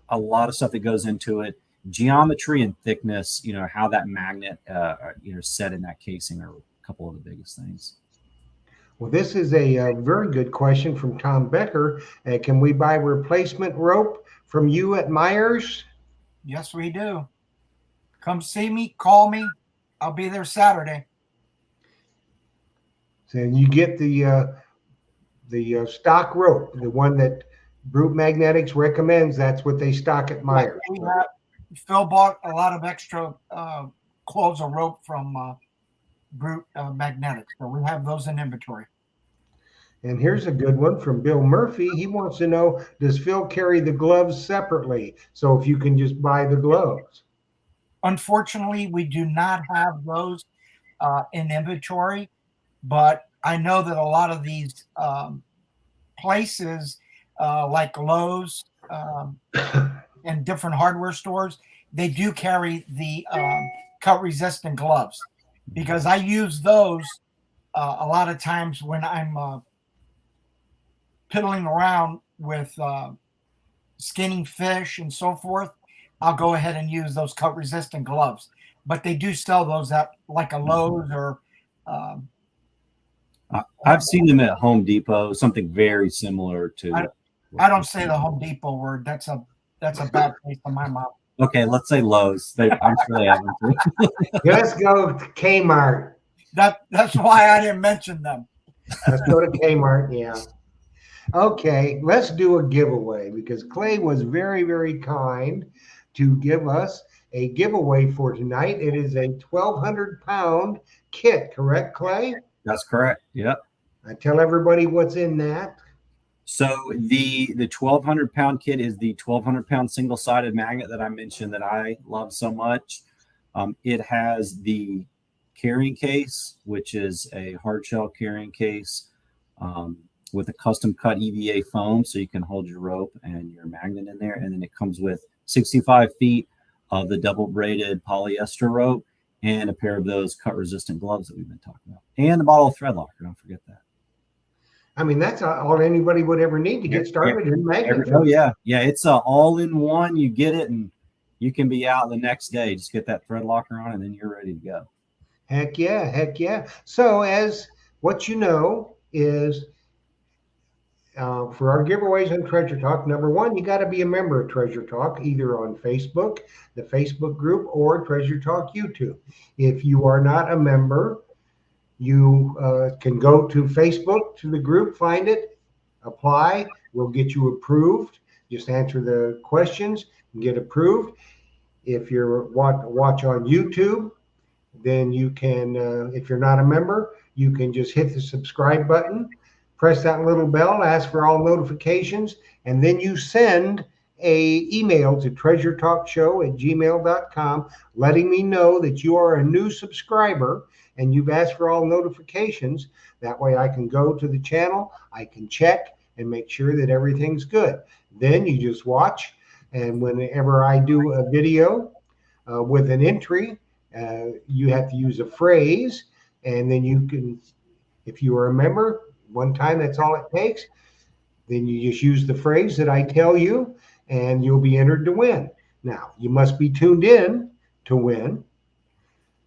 a lot of stuff that goes into it. Geometry and thickness, how that magnet, set in that casing are a couple of the biggest things. Well, this is a very good question from Tom Becker. Can we buy replacement rope from you at Myers? Yes, we do. Come see me, call me. I'll be there Saturday. So you get the stock rope, the one that Brute Magnetics recommends. That's what they stock at Myers. Phil bought a lot of extra cloves of rope from Brute Magnetics, so we have those in inventory. And here's a good one from Bill Murphy. He wants to know, does Phil carry the gloves separately? So if you can just buy the gloves. Unfortunately, we do not have those in inventory, but I know that a lot of these places like Lowe's and different hardware stores, they do carry the cut resistant gloves, because I use those a lot of times when I'm piddling around with skinning fish and so forth. I'll go ahead and use those cut resistant gloves, but they do sell those at like a Lowe's or I've seen them at Home Depot, something very similar to. I don't say the Home Depot word. That's a bad place in my mouth. Okay, let's say Lowe's. I'm sure they have them too. Let's go to Kmart. That's why I didn't mention them. Let's go to Kmart. Yeah. Okay, let's do a giveaway because Clay was very, very kind to give us a giveaway for tonight. It is a 1,200-pound kit, correct, Clay? That's correct. Yep. I tell everybody what's in that. So the 1,200-pound kit is the 1,200-pound single-sided magnet that I mentioned that I love so much. It has the carrying case, which is a hard shell carrying case with a custom cut EVA foam, so you can hold your rope and your magnet in there. And then it comes with 65 feet of the double braided polyester rope and a pair of those cut resistant gloves that we've been talking about, and a bottle of thread locker. Don't forget that. I mean, that's all anybody would ever need to get started in magnet. Oh yeah, it's all in one. You get it, and you can be out the next day. Just get that thread locker on, and then you're ready to go. Heck yeah. So as what you know is for our giveaways on Treasure Talk, number one, you got to be a member of Treasure Talk, either on Facebook, the Facebook group, or Treasure Talk YouTube. If you are not a member, you can go to Facebook, to the group, find it, apply. We'll get you approved. Just answer the questions and get approved. If you're watch on YouTube, then you can, if you're not a member, you can just hit the subscribe button, press that little bell, ask for all notifications, and then you send a email to treasuretalkshow@gmail.com letting me know that you are a new subscriber and you've asked for all notifications. That way I can go to the channel, I can check and make sure that everything's good. Then you just watch, and whenever I do a video with an entry, you have to use a phrase, and then you can, if you are a member, one time, that's all it takes. Then you just use the phrase that I tell you, and you'll be entered to win. Now, you must be tuned in to win.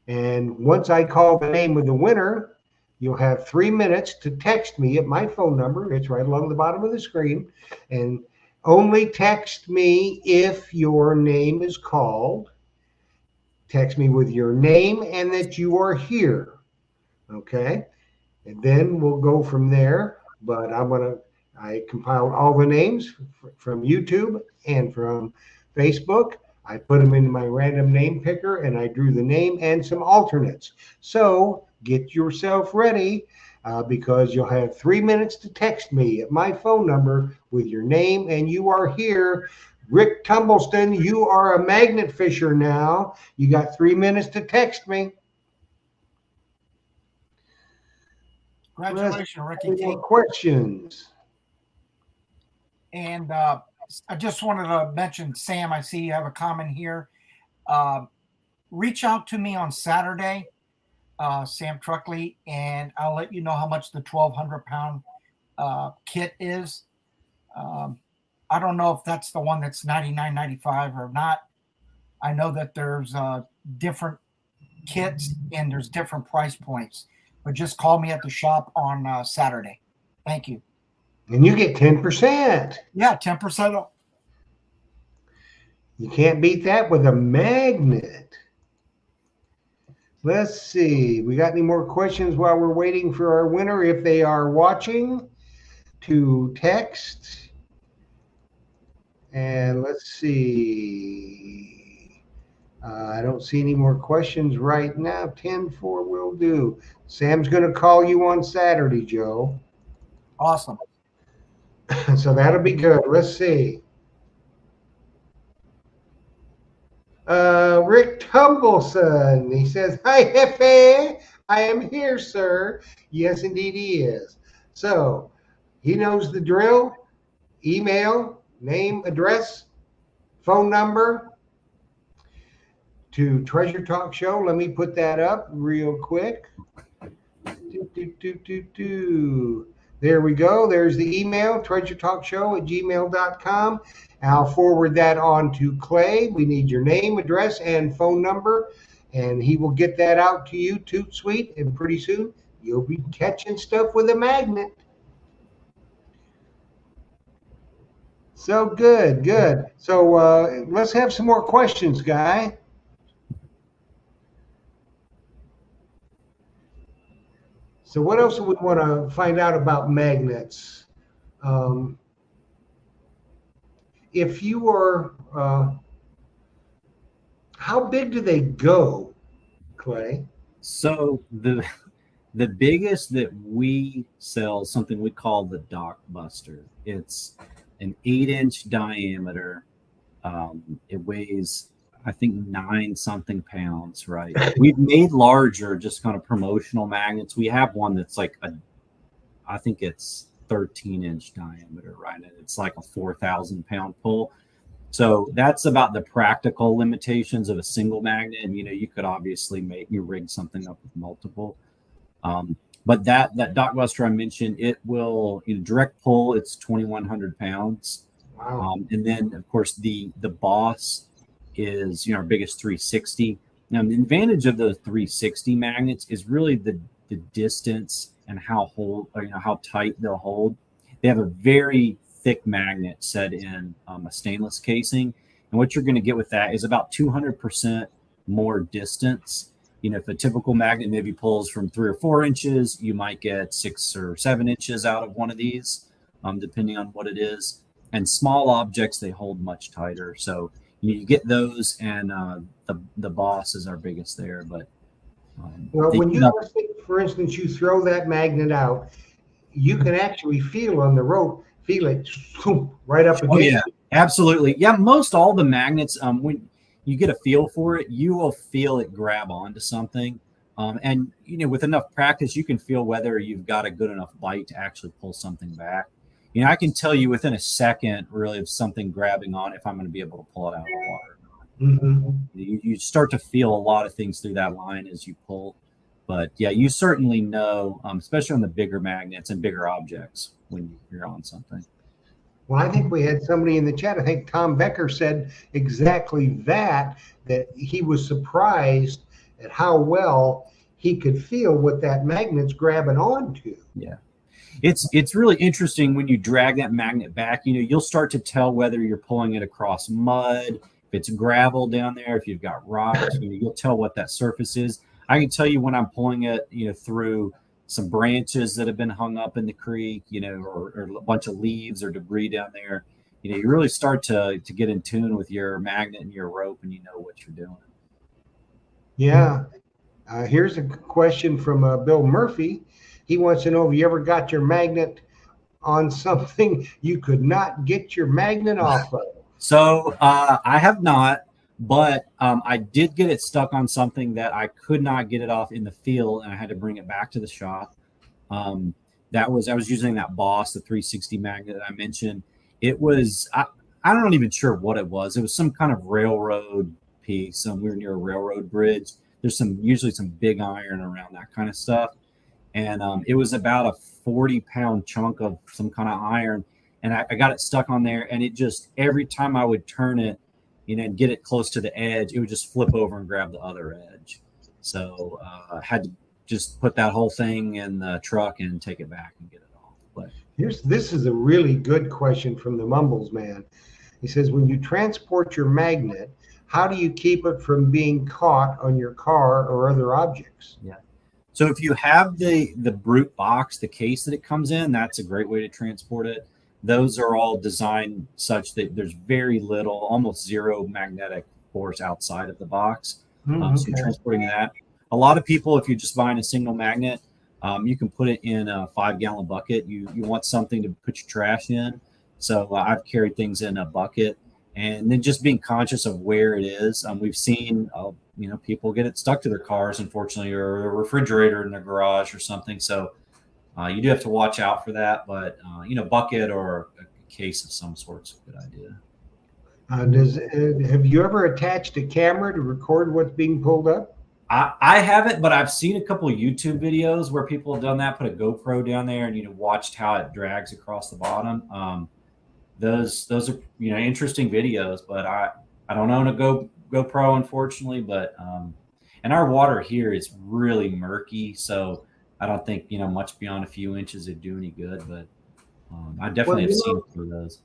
And once I call the name of the winner, you'll have 3 minutes to text me at my phone number. It's right along the bottom of the screen. And only text me if your name is called. Text me with your name and that you are here. Okay? And then we'll go from there. But I'm going to I compiled all the names from YouTube and from Facebook. I put them in my random name picker and I drew the name and some alternates. So get yourself ready because you'll have 3 minutes to text me at my phone number with your name and you are here. Rick Tumbleston, you are a magnet fisher now. You got 3 minutes to text me. Congratulations, Ricky. Any more questions? And I just wanted to mention, Sam, I see you have a comment here. Reach out to me on Saturday, Sam Truckley, and I'll let you know how much the 1,200-pound kit is. I don't know if that's the one that's $99.95 or not. I know that there's different kits and there's different price points. But just call me at the shop on Saturday. Thank you. And you get 10%. Yeah, 10% off. You can't beat that with a magnet. Let's see. We got any more questions while we're waiting for our winner? If they are watching, to text. And let's see. I don't see any more questions right now. 10-4 will do. Sam's going to call you on Saturday, Joe. Awesome. So that'll be good. Let's see. Rick Tumbleson. He says, "Hi, Hefe. I am here, sir." Yes, indeed he is. So he knows the drill. Email, name, address, phone number to Treasure Talk Show. Let me put that up real quick. There we go. There's the email, treasuretalkshow@gmail.com. I'll forward that on to Clay. We need your name, address, and phone number, and he will get that out to you, Toot Sweet, and pretty soon you'll be catching stuff with a magnet. So good. So let's have some more questions, Guy. So what else do we want to find out about magnets? If you are, how big do they go, Clay? So the biggest that we sell is something we call the Dock Buster. It's an 8-inch diameter. It weighs, I think, 9-something pounds, right? We've made larger, just kind of promotional magnets. We have one that's like I think it's 13-inch diameter, right? And it's like a 4,000-pound pull. So that's about the practical limitations of a single magnet. And, you could obviously rig something up with multiple. But that Dock Buster I mentioned, it will, direct pull, it's 2,100 pounds. Wow. And then, of course, the Boss is our biggest 360. Now the advantage of the 360 magnets is really the distance and how tight they'll hold. They have a very thick magnet set in a stainless casing, and what you're going to get with that is about 200% more distance. If a typical magnet maybe pulls from 3 or 4 inches, you might get 6 or 7 inches out of one of these, depending on what it is. And small objects, they hold much tighter. So you get those, and the Boss is our biggest there. But well, when for instance, you throw that magnet out, you can actually feel on the rope, feel it right up against. Oh yeah, absolutely. Yeah, most all the magnets, when you get a feel for it, you will feel it grab onto something. And with enough practice, you can feel whether you've got a good enough bite to actually pull something back. I can tell you within a second, really, of something grabbing on, if I'm going to be able to pull it out of the water. Mm-hmm. You start to feel a lot of things through that line as you pull. But yeah, you certainly know, especially on the bigger magnets and bigger objects, when you're on something. Well, I think we had somebody in the chat. I think Tom Becker said exactly that he was surprised at how well he could feel what that magnet's grabbing onto. Yeah. It's really interesting when you drag that magnet back. You'll start to tell whether you're pulling it across mud, if it's gravel down there, if you've got rocks. You'll tell what that surface is. I can tell you when I'm pulling it, through some branches that have been hung up in the creek, or a bunch of leaves or debris down there, you really start to get in tune with your magnet and your rope, and you know what you're doing. Yeah. Here's a question from Bill Murphy. He wants to know if you ever got your magnet on something you could not get your magnet off of. So I have not, but I did get it stuck on something that I could not get it off in the field, and I had to bring it back to the shop. I was using that Boss, the 360 magnet that I mentioned. It was I'm not even sure what it was. It was some kind of railroad piece. We were near a railroad bridge. There's usually some big iron around that kind of stuff, and it was about a 40-pound chunk of some kind of iron, and I got it stuck on there, and it just, every time I would turn it, and get it close to the edge, it would just flip over and grab the other edge. So I had to just put that whole thing in the truck and take it back and get it off. But This is a really good question from the Mumbles man. He says, when you transport your magnet, how do you keep it from being caught on your car or other objects? Yeah. So if you have the Brute box, the case that it comes in, that's a great way to transport it. Those are all designed such that there's very little, almost zero magnetic force outside of the box. So you're transporting that. A lot of people, if you're just buying a single magnet, you can put it in a 5-gallon bucket. You want something to put your trash in. So I've carried things in a bucket, and then just being conscious of where it is. We've seen, people get it stuck to their cars, unfortunately, or a refrigerator in their garage or something. So you do have to watch out for that. But, bucket or a case of some sort's a good idea. Have you ever attached a camera to record what's being pulled up? I haven't, but I've seen a couple of YouTube videos where people have done that, put a GoPro down there and, watched how it drags across the bottom. Those are, interesting videos, but I don't own a GoPro, unfortunately, but, and our water here is really murky. So I don't think, much beyond a few inches would do any good, but I definitely have seen a few of those.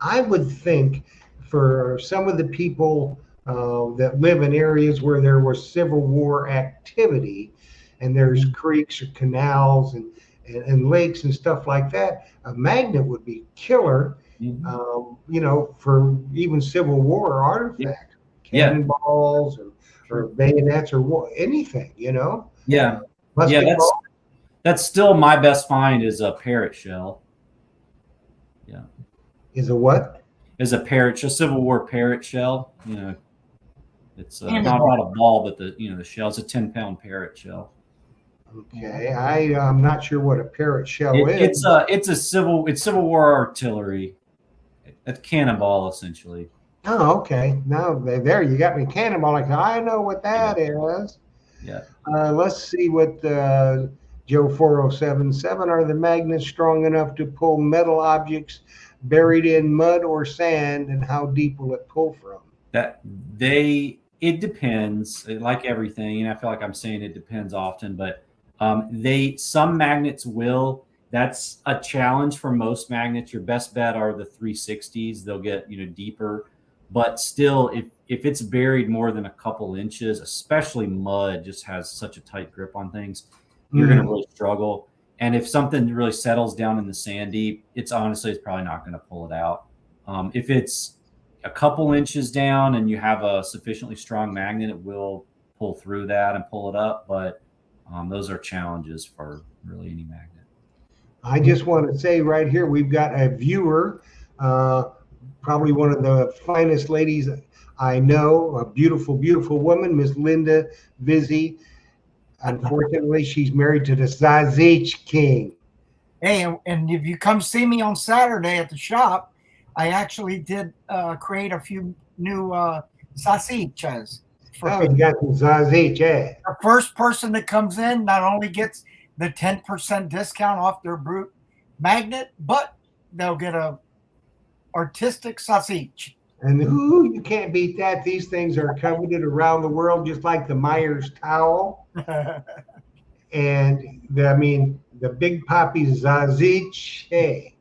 I would think for some of the people that live in areas where there was Civil War activity, and there's creeks or canals and lakes and stuff like that, a magnet would be killer, for even Civil War artifacts, cannonballs or bayonets or anything, Yeah. That's still my best find is a parrot shell. Yeah. Is a what? Is a Civil War parrot shell. It's not a ball, but the shell is a 10-pound parrot shell. Okay, I'm not sure what a parrot shell is. It's Civil War artillery. A cannonball, essentially. Oh, okay. Now there you got me cannonball. Like, I know what that is. Yeah. Let's see what Joe 4077, are the magnets strong enough to pull metal objects buried in mud or sand, and how deep will it pull from? It depends, like everything, and I feel like I'm saying it depends often, but some magnets will. That's a challenge for most magnets. Your best bet are the 360s. They'll get deeper, but still, if it's buried more than a couple inches, especially mud just has such a tight grip on things, you're going to really struggle. And if something really settles down in the sand deep, it's probably not going to pull it out. If it's a couple inches down and you have a sufficiently strong magnet, it will pull through that and pull it up. But those are challenges for really any magnet. I just want to say right here, we've got a viewer, probably one of the finest ladies I know, a beautiful, beautiful woman, Miss Linda Vizzi. Unfortunately, she's married to the Zazich King. Hey, and if you come see me on Saturday at the shop, I actually did create a few new salsichas. Oh, you got some Zazich, eh? The first person that comes in not only gets the 10% discount off their Brute magnet, but they'll get a artistic sausage. And you can't beat that. These things are coveted around the world, just like the Myers towel. And the Big Papi Zazich, hey,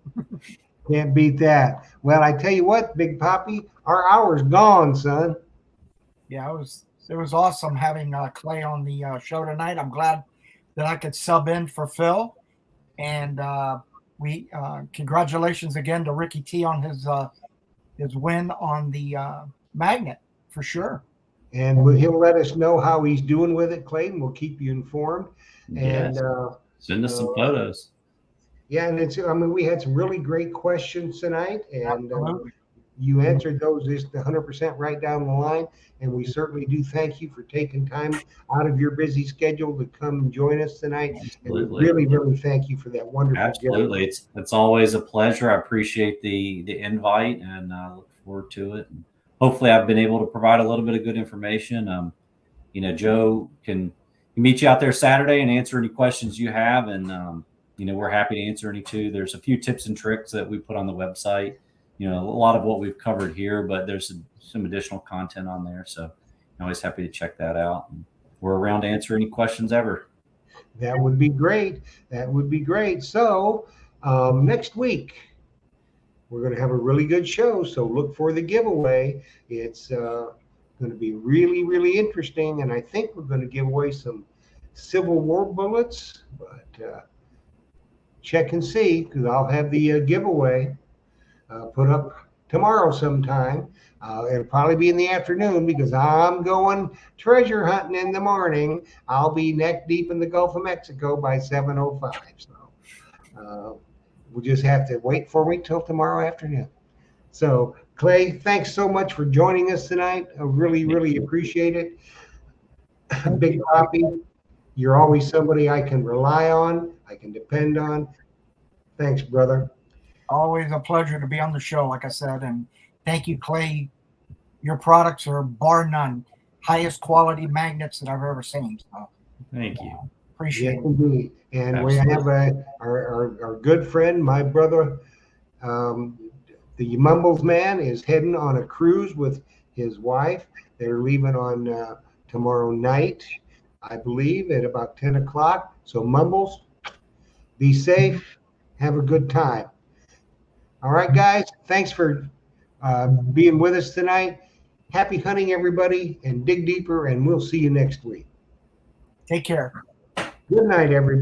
can't beat that. Well, I tell you what, Big Papi, our hour's gone, son. Yeah, it was awesome having Clay on the show tonight. I'm glad that I could sub in for Phil. And we congratulations again to Ricky T on his win on the magnet for sure. And he'll let us know how he's doing with it, Clayton. We'll keep you informed. And Yes. Send us some photos. yeah, and I mean, we had some really great questions tonight, and Absolutely. you answered those just 100% right down the line. And we certainly do thank you for taking time out of your busy schedule to come and join us tonight. And we Absolutely. really, really thank you for that wonderful Absolutely. It's always a pleasure. I appreciate the invite, and I look forward to it. And hopefully I've been able to provide a little bit of good information. Joe can meet you out there Saturday and answer any questions you have. And, we're happy to answer any too. There's a few tips and tricks that we put on the website, a lot of what we've covered here, but there's some additional content on there. So I'm always happy to check that out. And we're around to answer any questions ever. That would be great. That would be great. So next week, we're going to have a really good show. So look for the giveaway. It's going to be really, really interesting. And I think we're going to give away some Civil War bullets. But check and see, because I'll have the giveaway put up tomorrow sometime. It'll probably be in the afternoon because I'm going treasure hunting in the morning. I'll be neck deep in the Gulf of Mexico by 7:05. So we'll just have to wait for me till tomorrow afternoon. So Clay, thanks so much for joining us tonight. I really, really appreciate it. Big Papi, you're always somebody I can rely on, I can depend on. Thanks, brother. Always a pleasure to be on the show, like I said, and thank you, Clay. Your products are bar none highest quality magnets that I've ever seen. So Thank you. appreciate Yes, it. indeed. And we have our good friend, my brother, the Mumbles man, is heading on a cruise with his wife. They're leaving on tomorrow night, I believe, at about 10 o'clock. So Mumbles, be safe. Have a good time. All right, guys. Thanks for being with us tonight. Happy hunting, everybody, and dig deeper, and we'll see you next week. Take care. Good night, everybody.